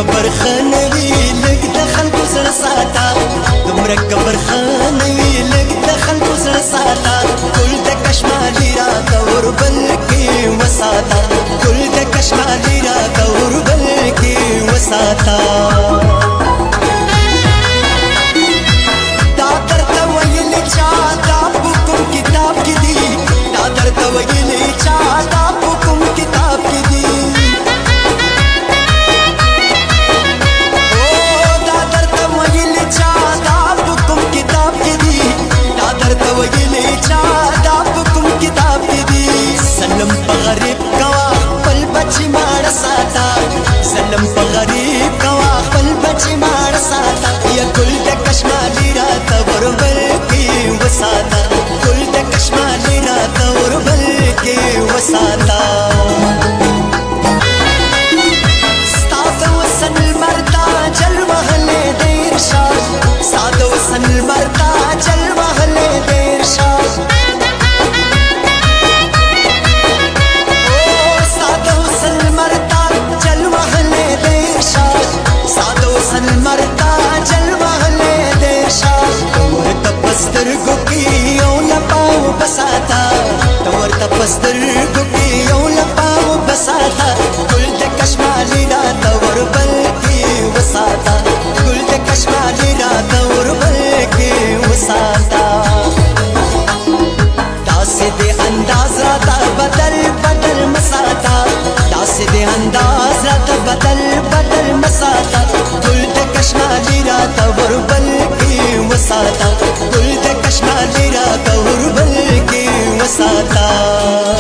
کبر خانوي لګ د خلکو سره ساته دومره کبر خانوي لګ د خلکو سره ساته ګل د کشمالي راته وربل کې وساته ګل د کشمالي راته وربل کې وساته دا درته ویل چا دا په کوم کتاب کې دي دا درته ویل چا دا په کوم کتاب کې دي سلم په غریب کوا خپل بچی ماړه ساته سلم په غریب کوا خپل بچی ماړه ساته یا ګل د کشمالي راته وربل کې وساته ګل د کشمالي راته وربل کې وساته ستا د وصل مردا چل وهلې دیر شاه ستا د وصل مردا چل وهلې دیر شاه سترګو کې یو لپاو بساته تورته پسترګو کې یو لپاو بساته ګل د کشمالي راته وربل کې وساته ګل د کشمالي راته وربل کې وساته داسې دې انداز راته بدل بدل مساته داسې دې انداز راته بدل بدل مساته ګل د کشمالي راته وربل کې وساته ګل د کشمالي راته وربل کې وساته